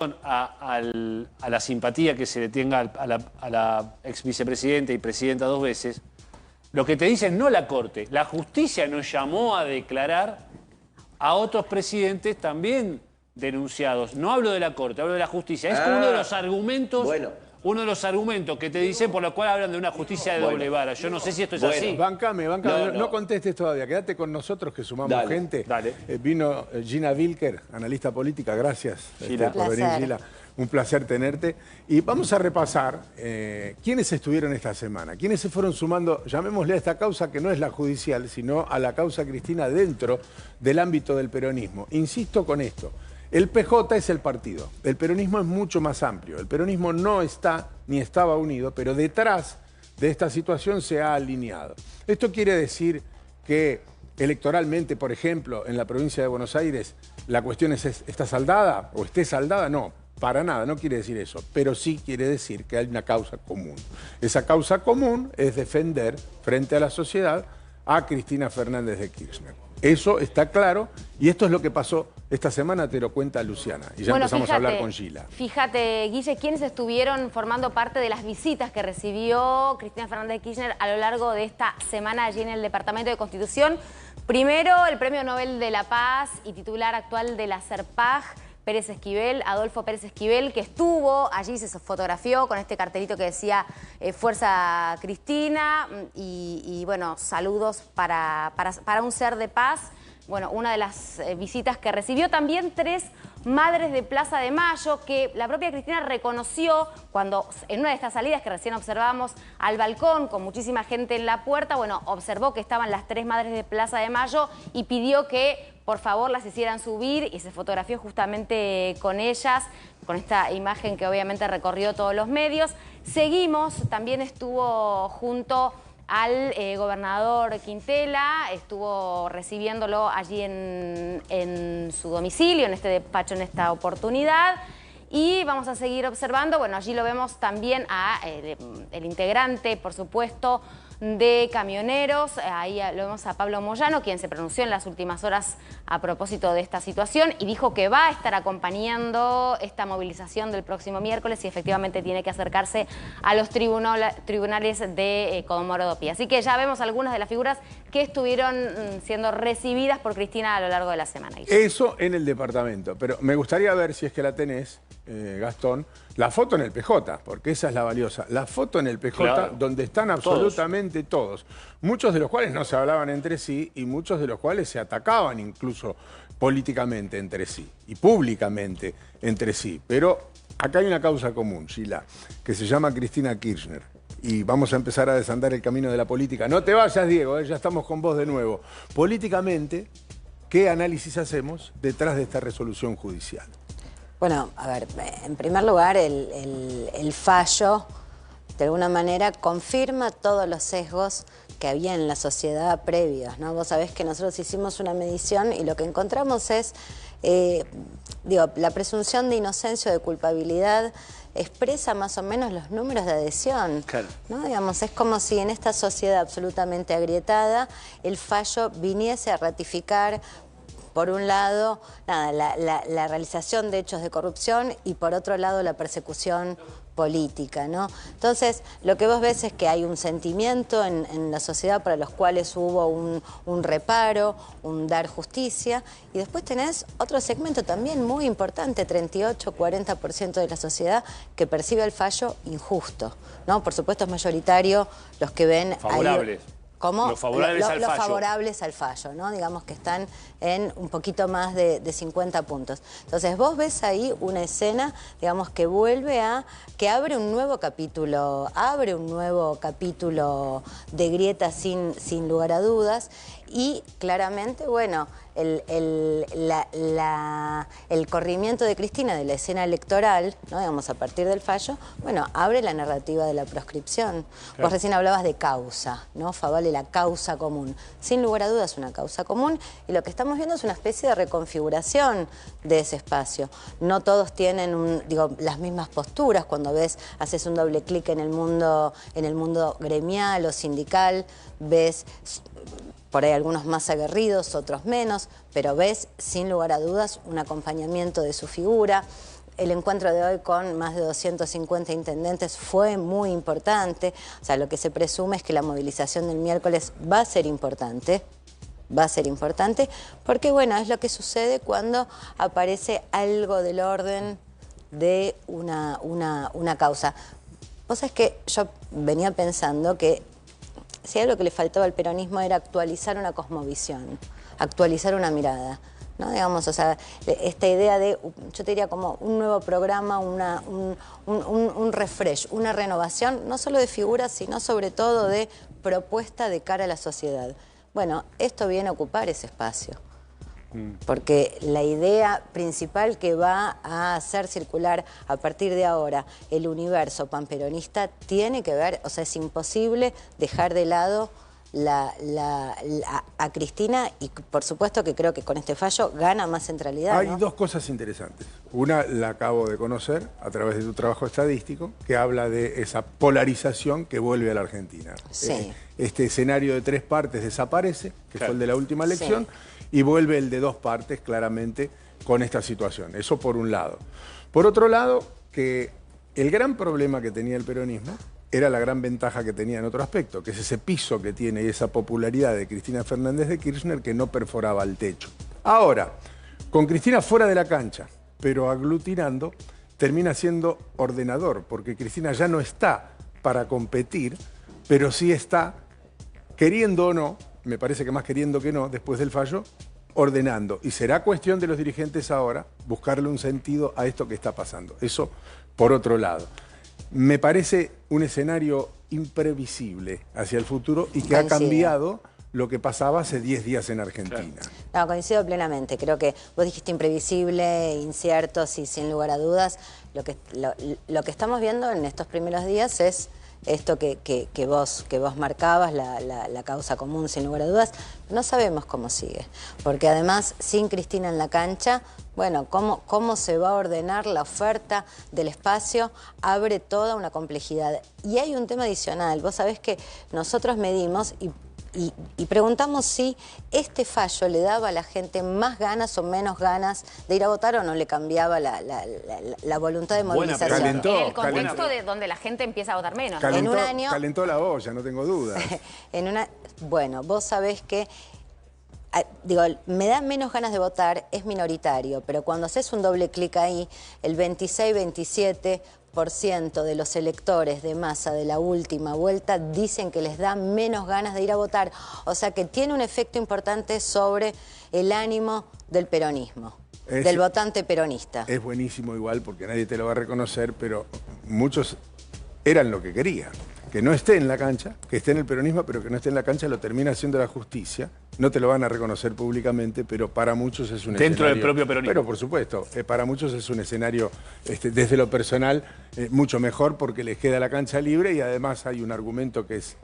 a la simpatía que se le tenga a la ex vicepresidenta y presidenta 2 veces, lo que te dicen no la Corte, la justicia nos llamó a declarar a otros presidentes también denunciados. No hablo de la Corte, hablo de la justicia. Es como uno de los argumentos... Uno de los argumentos que te dicen por los cuales hablan de una justicia de doble vara. Yo no sé si esto es así. Bancame. No contestes todavía. Quédate con nosotros que sumamos gente. Dale. Vino Gina Wilker, analista política. Gracias por venir, Gila. Un placer tenerte. Y vamos a repasar quiénes estuvieron esta semana. Quiénes se fueron sumando, llamémosle a esta causa que no es la judicial, sino a la causa Cristina dentro del ámbito del peronismo. Insisto con esto. El PJ es el partido, el peronismo es mucho más amplio, el peronismo no está ni estaba unido, pero detrás de esta situación se ha alineado. Esto quiere decir que electoralmente, por ejemplo, en la provincia de Buenos Aires, la cuestión ¿está saldada o esté saldada? No, para nada, no quiere decir eso, pero sí quiere decir que hay una causa común. Esa causa común es defender frente a la sociedad a Cristina Fernández de Kirchner. Eso está claro y esto es lo que pasó esta semana, te lo cuenta Luciana. Y ya empezamos a hablar con Gila. Fíjate, Guille, ¿quiénes estuvieron formando parte de las visitas que recibió Cristina Fernández de Kirchner a lo largo de esta semana allí en el Departamento de Constitución? Primero, el Premio Nobel de la Paz y titular actual de la CERPAJ, Pérez Esquivel, Adolfo Pérez Esquivel, que estuvo allí, se fotografió con este cartelito que decía Fuerza Cristina y bueno, saludos para un ser de paz. Bueno, una de las visitas que recibió también 3 madres de Plaza de Mayo, que la propia Cristina reconoció cuando en una de estas salidas que recién observamos al balcón con muchísima gente en la puerta, bueno, observó que estaban las 3 madres de Plaza de Mayo y pidió que por favor las hicieran subir y se fotografió justamente con ellas, con esta imagen que obviamente recorrió todos los medios. Seguimos, también estuvo junto al gobernador Quintela, estuvo recibiéndolo allí en su domicilio, en este despacho, en esta oportunidad. Y vamos a seguir observando, bueno, allí lo vemos también a el integrante, por supuesto, de Camioneros, ahí lo vemos a Pablo Moyano, quien se pronunció en las últimas horas a propósito de esta situación y dijo que va a estar acompañando esta movilización del próximo miércoles y efectivamente tiene que acercarse a los tribunales de Comodoro Pi. Así que ya vemos algunas de las figuras que estuvieron siendo recibidas por Cristina a lo largo de la semana. Eso en el departamento, pero me gustaría ver, si es que la tenés, Gastón, la foto en el PJ, porque esa es la valiosa. La foto en el PJ, claro, donde están absolutamente todos. Muchos de los cuales no se hablaban entre sí y muchos de los cuales se atacaban incluso políticamente entre sí y públicamente entre sí. Pero acá hay una causa común, Gila, que se llama Cristina Kirchner. Y vamos a empezar a desandar el camino de la política. No te vayas, Diego, ya estamos con vos de nuevo. Políticamente, ¿qué análisis hacemos detrás de esta resolución judicial? Bueno, a ver, en primer lugar, el fallo, de alguna manera, confirma todos los sesgos que había en la sociedad previos, ¿no? Vos sabés que nosotros hicimos una medición y lo que encontramos es, la presunción de inocencia o de culpabilidad expresa más o menos los números de adhesión, claro, ¿no? Digamos, es como si en esta sociedad absolutamente agrietada el fallo viniese a ratificar, por un lado, la realización de hechos de corrupción y por otro lado la persecución política, ¿no? Entonces, lo que vos ves es que hay un sentimiento en la sociedad para los cuales hubo un reparo, un dar justicia, y después tenés otro segmento también muy importante, 38-40% de la sociedad que percibe el fallo injusto, ¿no? Por supuesto es mayoritario los que ven favorables. ¿Cómo? Los favorables al fallo. Los favorables al fallo, ¿no? Digamos que están en un poquito más de 50 puntos. Entonces vos ves ahí una escena, digamos, que vuelve que abre un nuevo capítulo de grieta sin lugar a dudas. Y claramente, bueno, el corrimiento de Cristina de la escena electoral, ¿no? Digamos, a partir del fallo, bueno, abre la narrativa de la proscripción. Claro. Vos recién hablabas de causa, ¿no? Favale la causa común. Sin lugar a dudas, una causa común. Y lo que estamos viendo es una especie de reconfiguración de ese espacio. No todos tienen, las mismas posturas. Cuando haces un doble clic en el mundo gremial o sindical, ves por ahí algunos más aguerridos, otros menos, pero ves sin lugar a dudas un acompañamiento de su figura. el encuentro de hoy con más de 250 intendentes fue muy importante. O sea, lo que se presume es que la movilización del miércoles va a ser importante. Va a ser importante porque, bueno, es lo que sucede cuando aparece algo del orden de una causa. Vos sabés que yo venía pensando que si algo que le faltaba al peronismo era actualizar una cosmovisión, actualizar una mirada, ¿no? Digamos, o sea, esta idea de, yo te diría como un nuevo programa, un refresh, una renovación, no solo de figuras, sino sobre todo de propuesta de cara a la sociedad. Bueno, esto viene a ocupar ese espacio, porque la idea principal que va a hacer circular a partir de ahora el universo panperonista tiene que ver, o sea, es imposible dejar de lado a Cristina y por supuesto que creo que con este fallo gana más centralidad, Hay ¿no? dos cosas interesantes. Una la acabo de conocer a través de tu trabajo estadístico, que habla de esa polarización que vuelve a la Argentina. Sí. Este escenario de 3 partes desaparece, que fue el de la última elección, y vuelve el de 2 partes claramente con esta situación. Eso por un lado. Por otro lado, que el gran problema que tenía el peronismo era la gran ventaja que tenía en otro aspecto, que es ese piso que tiene y esa popularidad de Cristina Fernández de Kirchner que no perforaba el techo. Ahora, con Cristina fuera de la cancha, pero aglutinando, termina siendo ordenador, porque Cristina ya no está para competir, pero sí está, queriendo o no, me parece que más queriendo que no, después del fallo, ordenando. Y será cuestión de los dirigentes ahora buscarle un sentido a esto que está pasando. Eso por otro lado. Me parece un escenario imprevisible hacia el futuro y que ha cambiado lo que pasaba hace 10 días en Argentina. No, coincido plenamente. Creo que vos dijiste imprevisible, incierto, sí, sin lugar a dudas. Lo que estamos viendo en estos primeros días es esto que vos marcabas, la causa común, sin lugar a dudas. No sabemos cómo sigue, porque además, sin Cristina en la cancha, bueno, cómo se va a ordenar la oferta del espacio abre toda una complejidad. Y hay un tema adicional. Vos sabés que nosotros medimos y preguntamos si este fallo le daba a la gente más ganas o menos ganas de ir a votar o no le cambiaba la voluntad de movilización. En el contexto de donde la gente empieza a votar menos. Calentó, en un año, calentó la olla, no tengo dudas. Bueno, vos sabés que, digo, me da menos ganas de votar, es minoritario, pero cuando haces un doble clic ahí, el 26-27% de los electores de Massa de la última vuelta dicen que les da menos ganas de ir a votar. O sea que tiene un efecto importante sobre el ánimo del peronismo, del votante peronista. Es buenísimo igual porque nadie te lo va a reconocer, pero muchos eran lo que querían. Que no esté en la cancha, que esté en el peronismo, pero que no esté en la cancha lo termina haciendo la justicia. No te lo van a reconocer públicamente, pero para muchos es un escenario... Dentro del propio peronismo. Pero por supuesto, para muchos es un escenario, desde lo personal, mucho mejor porque les queda la cancha libre y además hay un argumento que se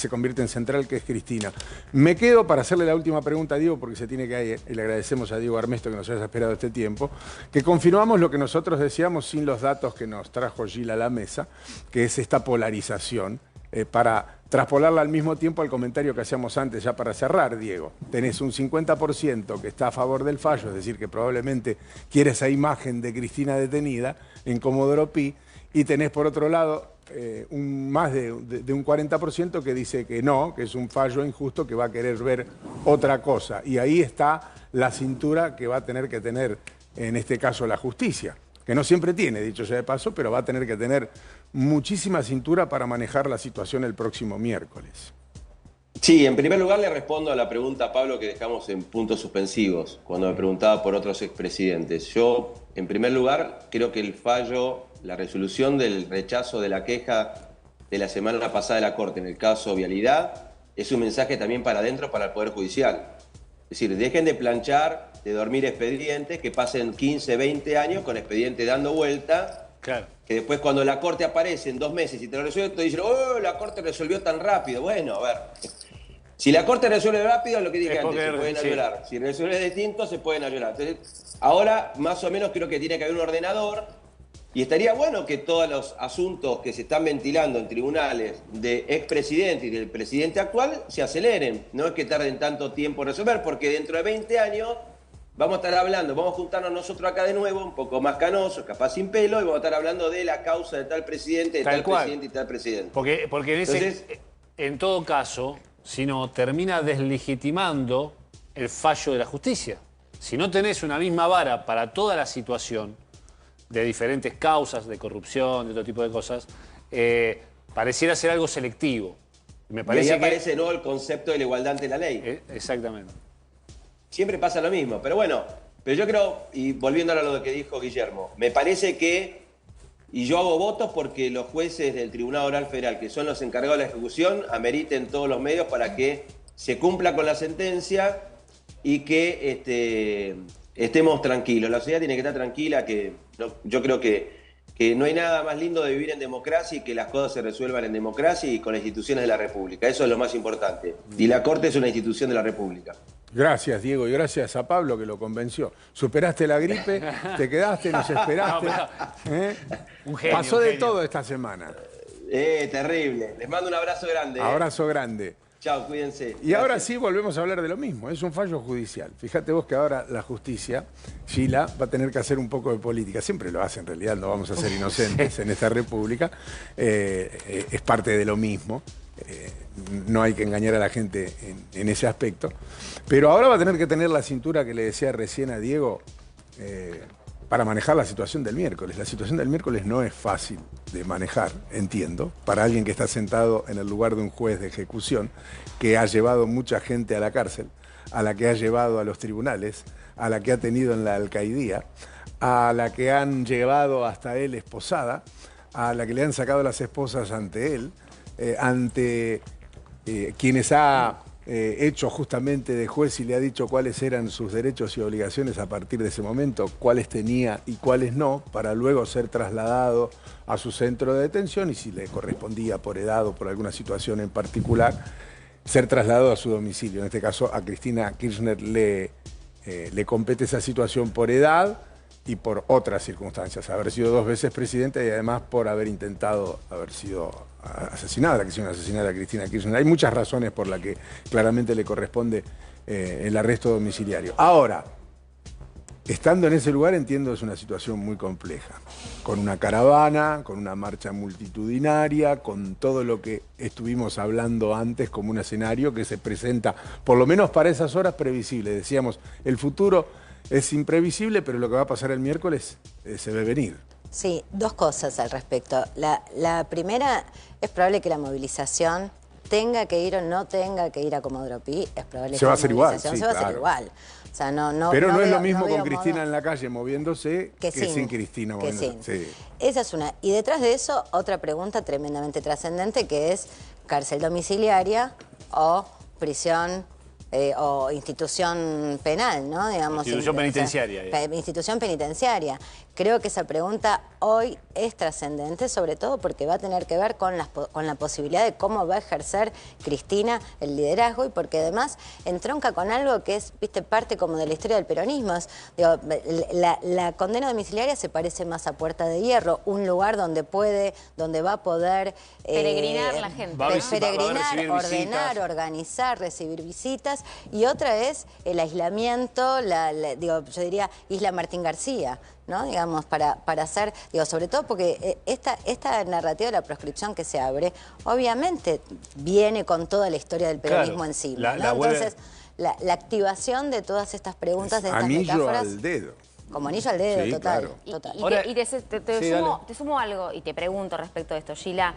convierte en central, que es Cristina. Me quedo para hacerle la última pregunta a Diego, porque se tiene que ir, y le agradecemos a Diego Armesto que nos haya esperado este tiempo, que confirmamos lo que nosotros decíamos sin los datos que nos trajo Gil a la mesa, que es esta polarización, para traspolarla al mismo tiempo al comentario que hacíamos antes, ya para cerrar, Diego. Tenés un 50% que está a favor del fallo, es decir, que probablemente quiere esa imagen de Cristina detenida en Comodoro Pi, y tenés por otro lado más de un 40% que dice que no, que es un fallo injusto, que va a querer ver otra cosa. Y ahí está la cintura que va a tener que tener, en este caso, la justicia, que no siempre tiene, dicho sea de paso, pero va a tener que tener muchísima cintura para manejar la situación el próximo miércoles. Sí, en primer lugar le respondo a la pregunta, Pablo, que dejamos en puntos suspensivos, cuando me preguntaba por otros expresidentes. Yo, en primer lugar, creo que el fallo, la resolución del rechazo de la queja de la semana pasada de la Corte en el caso Vialidad, es un mensaje también para adentro, para el Poder Judicial. Es decir, dejen de planchar, de dormir expedientes, que pasen 15, 20 años con expedientes dando vuelta. Claro. Que después cuando la Corte aparece en 2 meses y te lo resuelve, te dicen, oh, la Corte resolvió tan rápido. Bueno, a ver, si la Corte resuelve rápido, lo que dije antes, se pueden ayolar. Si resuelve distinto, se pueden ayolar. Entonces, ahora, más o menos, creo que tiene que haber un ordenador y estaría bueno que todos los asuntos que se están ventilando en tribunales de expresidente y del presidente actual se aceleren. No es que tarden tanto tiempo en resolver, porque dentro de 20 años vamos a estar hablando, vamos a juntarnos nosotros acá de nuevo, un poco más canosos, capaz sin pelo, y vamos a estar hablando de la causa de tal presidente, de tal presidente y tal presidente. Porque en todo caso, si no, termina deslegitimando el fallo de la justicia. Si no tenés una misma vara para toda la situación de diferentes causas, de corrupción, de otro tipo de cosas, pareciera ser algo selectivo. Me parece y ahí aparece, ¿no?, el concepto de la igualdad ante la ley. Exactamente. Siempre pasa lo mismo, pero bueno, pero yo creo, y volviendo a lo que dijo Guillermo, me parece que, y yo hago votos porque los jueces del Tribunal Oral Federal, que son los encargados de la ejecución, ameriten todos los medios para que se cumpla con la sentencia y que estemos tranquilos. La sociedad tiene que estar tranquila, yo creo que no hay nada más lindo de vivir en democracia y que las cosas se resuelvan en democracia y con las instituciones de la República. Eso es lo más importante. Y la Corte es una institución de la República. Gracias, Diego, y gracias a Pablo que lo convenció. Superaste la gripe, te quedaste, nos esperaste. Un genio, pasó de todo esta semana. Terrible. Les mando un abrazo grande. Abrazo grande. Chao, cuídense. Y Gracias. ahora sí volvemos a hablar de lo mismo, es un fallo judicial. Fíjate vos que ahora la justicia, Gila, va a tener que hacer un poco de política. Siempre lo hace en realidad, no vamos a ser inocentes en esta república. Es parte de lo mismo. No hay que engañar a la gente en ese aspecto. Pero ahora va a tener que tener la cintura que le decía recién a Diego para manejar la situación del miércoles. La situación del miércoles no es fácil de manejar, entiendo, para alguien que está sentado en el lugar de un juez de ejecución, que ha llevado mucha gente a la cárcel, a la que ha llevado a los tribunales, a la que ha tenido en la alcaidía, a la que han llevado hasta él esposada, a la que le han sacado las esposas ante él, ante quienes ha hecho justamente de juez y le ha dicho cuáles eran sus derechos y obligaciones a partir de ese momento, cuáles tenía y cuáles no, para luego ser trasladado a su centro de detención y si le correspondía por edad o por alguna situación en particular, ser trasladado a su domicilio. En este caso a Cristina Kirchner le compete esa situación por edad y por otras circunstancias, haber sido 2 veces presidenta y además por haber intentado haber sido asesinada, la quisieron asesinar a Cristina Kirchner. Hay muchas razones por las que claramente le corresponde el arresto domiciliario. Ahora, estando en ese lugar entiendo es una situación muy compleja, con una caravana, con una marcha multitudinaria, con todo lo que estuvimos hablando antes como un escenario que se presenta, por lo menos para esas horas, previsible. Decíamos, el futuro es imprevisible, pero lo que va a pasar el miércoles se ve venir. Sí, 2 cosas al respecto. La primera, es probable que la movilización tenga que ir o no tenga que ir a Comodoro Pi, es probable que la movilización se va a hacer igual. O sea, pero no es veo, lo mismo con veo Cristina modo en la calle moviéndose que sin Cristina moviéndose. Sí. Esa es una. Y detrás de eso, otra pregunta tremendamente trascendente que es cárcel domiciliaria o prisión o institución penal, ¿no? Digamos, institución penitenciaria. Institución penitenciaria. Creo que esa pregunta hoy es trascendente, sobre todo porque va a tener que ver con la posibilidad de cómo va a ejercer Cristina el liderazgo y porque además entronca con algo que es, viste, parte como de la historia del peronismo. Digo, la condena domiciliaria se parece más a Puerta de Hierro, un lugar donde va a poder peregrinar la gente. Peregrinar, ordenar, organizar, recibir visitas. Y otra es el aislamiento, yo diría Isla Martín García, ¿no? Digamos, para hacer, sobre todo porque esta narrativa de la proscripción que se abre, obviamente viene con toda la historia del peronismo encima, ¿no? Entonces, la activación de todas estas preguntas, de estas metáforas... Anillo al dedo. Como anillo al dedo, sí, total. Claro. Total. Te sumo algo y te pregunto respecto a esto, Gila.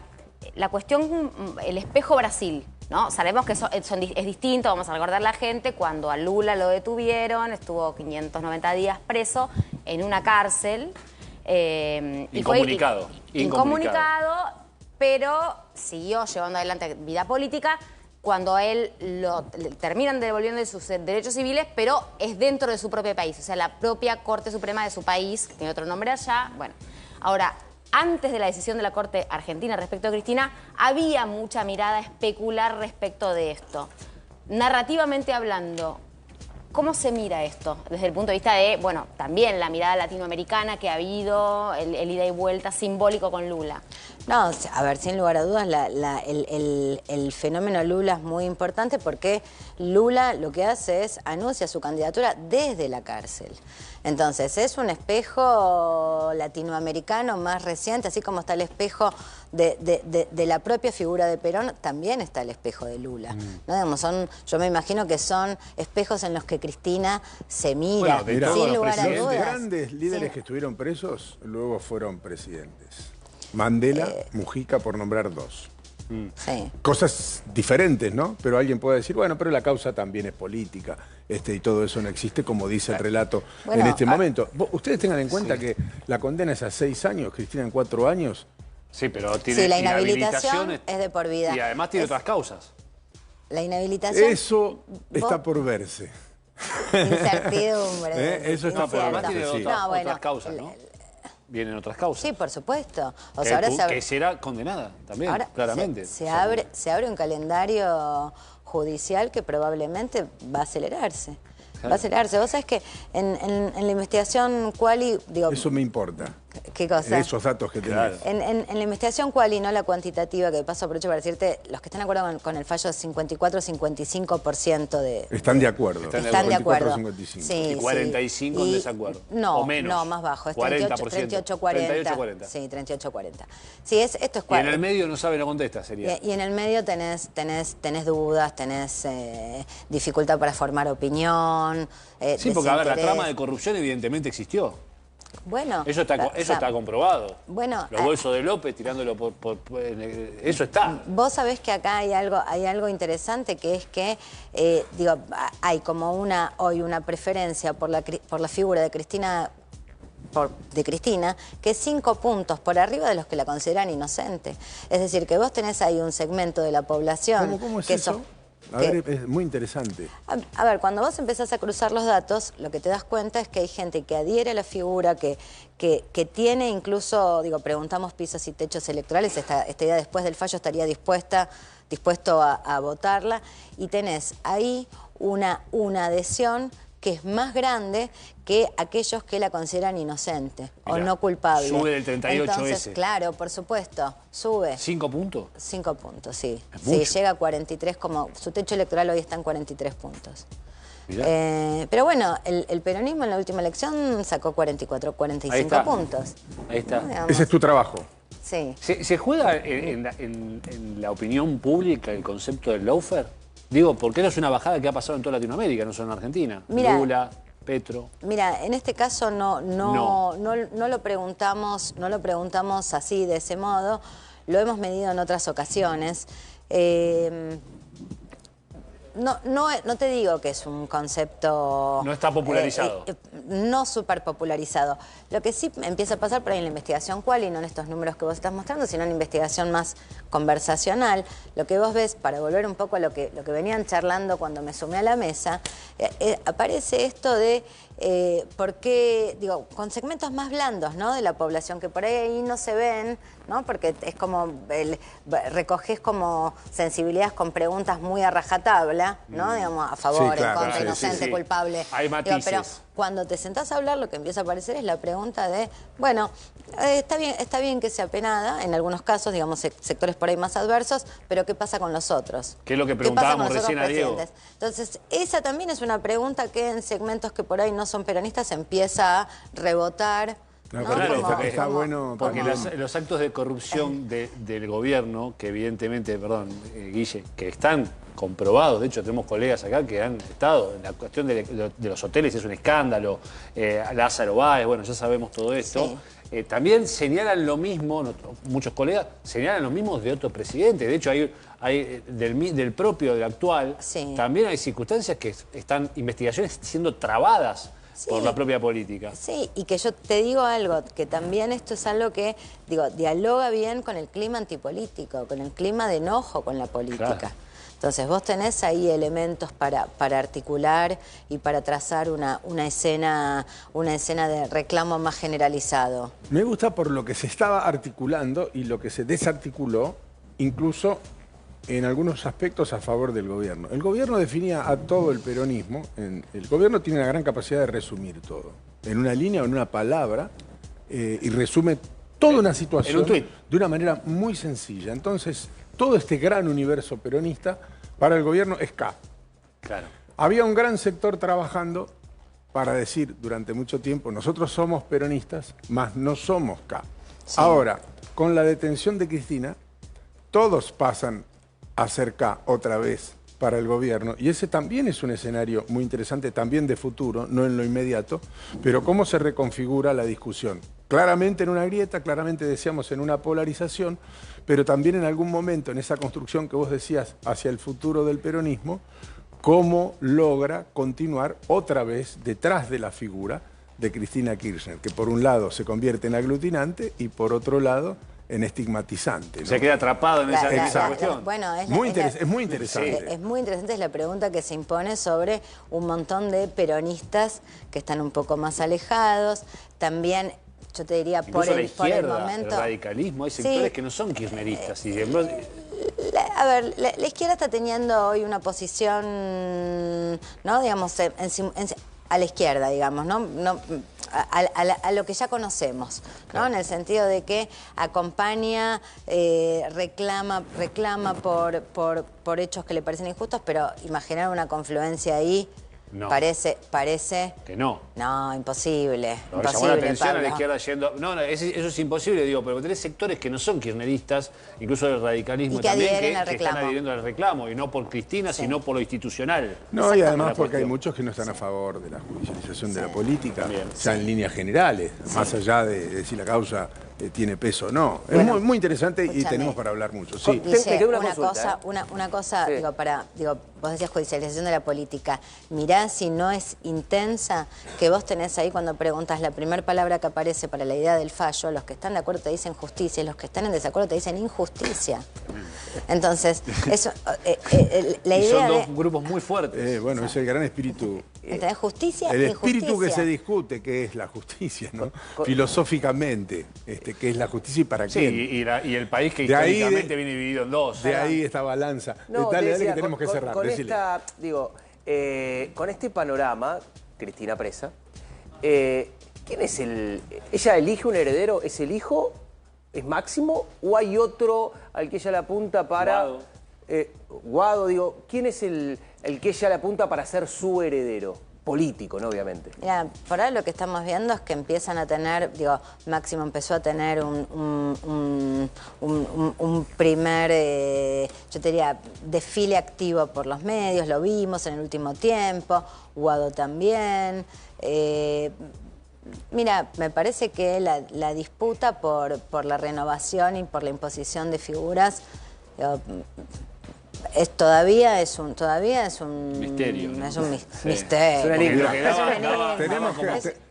La cuestión, el espejo Brasil, ¿no? Sabemos que es distinto, vamos a recordar a la gente, cuando a Lula lo detuvieron, estuvo 590 días preso en una cárcel. Incomunicado. Incomunicado, pero siguió llevando adelante vida política. Cuando a él le terminan devolviendo sus derechos civiles, pero es dentro de su propio país. O sea, la propia Corte Suprema de su país, que tiene otro nombre allá. Bueno, ahora, antes de la decisión de la Corte Argentina respecto a Cristina, había mucha mirada especular respecto de esto. Narrativamente hablando, ¿cómo se mira esto? Desde el punto de vista de, bueno, también la mirada latinoamericana que ha habido, el ida y vuelta simbólico con Lula. No, a ver, sin lugar a dudas, el fenómeno Lula es muy importante porque Lula lo que hace es anuncia su candidatura desde la cárcel. Entonces, es un espejo latinoamericano más reciente, así como está el espejo de la propia figura de Perón, también está el espejo de Lula. ¿No? Digamos, yo me imagino que son espejos en los que Cristina se mira, Bueno, sin lugar a los dudas. grandes líderes que estuvieron presos luego fueron presidentes. Mandela, Mujica, por nombrar dos. Sí. Cosas diferentes, ¿no? Pero alguien puede decir, bueno, pero la causa también es política, y todo eso no existe, como dice el relato en este momento. Ustedes tengan en cuenta que la condena es a 6 años, Cristina en 4 años. Sí, pero tiene la inhabilitación es de por vida. Y además tiene otras causas. La inhabilitación... Eso está por verse. Incertidumbre. Eso está por Además verse, tiene sí. otras causas, ¿no? Vienen otras causas. Sí, por supuesto. O que, sea, ahora que será condenada también, ahora claramente. Se abre un calendario judicial que probablemente va a acelerarse. Claro. Va a acelerarse. Vos sabés que en la investigación Quali... Digo, Eso me importa. ¿Qué cosa? Esos datos que tenés. En la investigación Quali, no la cuantitativa, que de paso aprovecho para decirte, los que están de acuerdo con el fallo 54-55% de... Están de acuerdo. Están de acuerdo. 55. Sí, Y 45 en desacuerdo. No, o menos. no, más bajo. Es 40%. 38-40. Sí, 38-40. Sí, esto es Y en el medio no sabe, no contesta, sería. Y en el medio tenés dudas, tenés dificultad para formar opinión. Sí, porque a ver, la trama de corrupción evidentemente existió. Bueno, Eso está comprobado. Bueno, los bolsos de López tirándolo eso está. Vos sabés que acá hay algo interesante, que es que hay como hoy una preferencia por la figura de Cristina, que es 5 puntos por arriba de los que la consideran inocente. Es decir, que vos tenés ahí un segmento de la población... ¿Cómo es que eso? A ver, es muy interesante. A ver, cuando vos empezás a cruzar los datos, lo que te das cuenta es que hay gente que adhiere a la figura, que tiene incluso, preguntamos pisos y techos electorales, esta idea después del fallo estaría dispuesto a votarla, y tenés ahí una adhesión que es más grande que aquellos que la consideran inocente. Mirá, o no culpable. Sube del 38 Entonces, ese. Claro, por supuesto, sube. ¿5 puntos? 5 puntos, sí. Sí, llega a 43, su techo electoral hoy está en 43 puntos. Pero bueno, el peronismo en la última elección sacó 45 puntos. Ahí está. Ese es tu trabajo. Sí. ¿Se juega en la opinión pública el concepto del lawfare? Digo, porque no es una bajada que ha pasado en toda Latinoamérica, no solo en Argentina. Mira, Lula, Petro. Mira, en este caso no lo preguntamos así, de ese modo. Lo hemos medido en otras ocasiones. No te digo que es un concepto... No está popularizado. No súper popularizado. Lo que sí empieza a pasar por ahí en la investigación Quali, no en estos números que vos estás mostrando, sino en investigación más conversacional. Lo que vos ves, para volver un poco a lo que venían charlando cuando me sumé a la mesa, aparece esto de por qué, con segmentos más blandos, ¿no?, de la población, que por ahí no se ven, ¿no?, porque es como, recoges como sensibilidades con preguntas muy a rajatabla, ¿no?, digamos, a favor, sí, claro, en contra, inocente, culpable. Hay matices. Pero cuando te sentás a hablar, lo que empieza a aparecer es la pregunta de, bueno, está bien que sea penada, en algunos casos, digamos, sectores por ahí más adversos, pero ¿qué pasa con los otros? Que es lo que preguntábamos recién a Diego. Entonces, esa también es una pregunta que en segmentos que por ahí no son peronistas empieza a rebotar. No, ¿no? claro, está bueno. Porque los actos de corrupción del gobierno, que evidentemente, Guille, que están comprobados, de hecho tenemos colegas acá que han estado, en la cuestión de los hoteles es un escándalo, Lázaro Báez, bueno, ya sabemos todo esto. Sí. También señalan lo mismo, muchos colegas señalan lo mismo de otros presidentes. De hecho, hay del propio, del actual, sí, también hay circunstancias que están investigaciones siendo trabadas, sí, por la propia política. Sí, y que yo te digo algo, que también esto es algo que, dialoga bien con el clima antipolítico, con el clima de enojo con la política. Claro. Entonces vos tenés ahí elementos para articular y para trazar una escena de reclamo más generalizado. Me gusta por lo que se estaba articulando y lo que se desarticuló, incluso en algunos aspectos a favor del gobierno. El gobierno definía a todo el peronismo, el gobierno tiene una gran capacidad de resumir todo, en una línea o en una palabra, y resume toda una situación en un tuit, de una manera muy sencilla. Entonces, todo este gran universo peronista para el gobierno es K. claro. Había un gran sector trabajando para decir durante mucho tiempo, nosotros somos peronistas, mas no somos K. Sí. Ahora, con la detención de Cristina, todos pasan a ser K otra vez para el gobierno, y ese también es un escenario muy interesante, también de futuro, no en lo inmediato, pero cómo se reconfigura la discusión. Claramente en una grieta, claramente decíamos en una polarización, pero también en algún momento en esa construcción que vos decías hacia el futuro del peronismo, cómo logra continuar otra vez detrás de la figura de Cristina Kirchner, que por un lado se convierte en aglutinante y por otro lado en estigmatizante, ¿no? Se queda atrapado en esa cuestión. Bueno, es muy interesante. Es muy interesante, es la pregunta que se impone sobre un montón de peronistas que están un poco más alejados. También, yo te diría, por el momento... el radicalismo, hay sectores que no son kirchneristas. A ver, la izquierda está teniendo hoy una posición, ¿no? Digamos, a la izquierda, digamos, ¿no? A lo que ya conocemos, ¿no? Claro. En el sentido de que acompaña, reclama por hechos que le parecen injustos, pero imaginar una confluencia ahí no. Parece... Que no. No, imposible. No, llamó la atención a la izquierda yendo... No, eso es imposible, digo, pero tenés sectores que no son kirchneristas, incluso del radicalismo también, que están adhiriendo al reclamo, y no por Cristina, sino por lo institucional. No, y además porque hay muchos que no están a favor de la judicialización de la política, ya en líneas generales, más allá de si la causa tiene peso o no. Bueno, es muy interesante y tenemos para hablar mucho. Sí. Dice, una cosa, vos decías judicialización de la política. Mirá si no es intensa, que vos tenés ahí cuando preguntas la primera palabra que aparece para la idea del fallo, los que están de acuerdo te dicen justicia y los que están en desacuerdo te dicen injusticia. Entonces, eso, la idea son dos grupos muy fuertes. Bueno, es el gran espíritu. ¿Entendés? Justicia el y espíritu justicia. que se discute, que es la justicia, ¿no? Filosóficamente, que es la justicia y para quién. Sí, y el país que históricamente viene dividido en dos. De ahí esta balanza. No, dale, que tenemos que cerrar. Con este panorama, Cristina presa, ¿quién es ella elige un heredero? ¿Es el hijo? ¿Es Máximo? ¿O hay otro al que ella le apunta para... Guado, ¿quién es el que ella le apunta para ser su heredero? Político, ¿no? Obviamente. Mira, por ahora lo que estamos viendo es que empiezan a tener, Máximo empezó a tener un primer, yo te diría, desfile activo por los medios, lo vimos en el último tiempo, Guado también. Mira, me parece que la disputa por la renovación y por la imposición de figuras todavía es un misterio, ¿no? Es un misterio.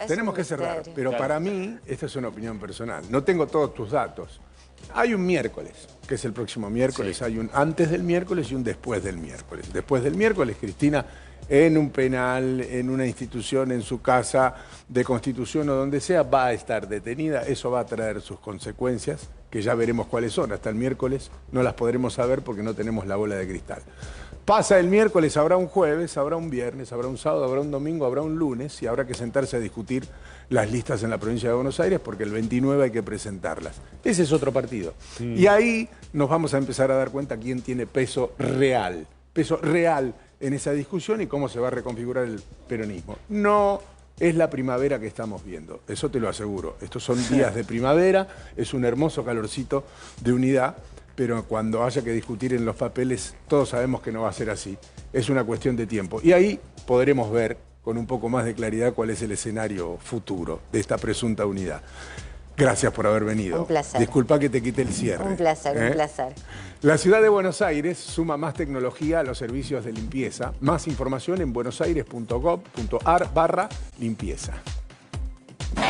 Tenemos que cerrar, pero para mí, esta es una opinión personal, no tengo todos tus datos. Hay un miércoles, que es el próximo miércoles, hay un antes del miércoles y un después del miércoles. Después del miércoles, Cristina, en un penal, en una institución, en su casa de Constitución o donde sea, va a estar detenida. Eso va a traer sus consecuencias, que ya veremos cuáles son. Hasta el miércoles no las podremos saber porque no tenemos la bola de cristal. Pasa el miércoles, habrá un jueves, habrá un viernes, habrá un sábado, habrá un domingo, habrá un lunes y habrá que sentarse a discutir las listas en la provincia de Buenos Aires porque el 29 hay que presentarlas. Ese es otro partido. Y ahí nos vamos a empezar a dar cuenta quién tiene peso real en esa discusión y cómo se va a reconfigurar el peronismo. No es la primavera que estamos viendo, eso te lo aseguro. Estos son días de primavera, es un hermoso calorcito de unidad, pero cuando haya que discutir en los papeles, todos sabemos que no va a ser así. Es una cuestión de tiempo. Y ahí podremos ver con un poco más de claridad cuál es el escenario futuro de esta presunta unidad. Gracias por haber venido. Un placer. Disculpa que te quite el cierre. Un placer, un placer. La ciudad de Buenos Aires suma más tecnología a los servicios de limpieza. Más información en buenosaires.gov.ar/limpieza.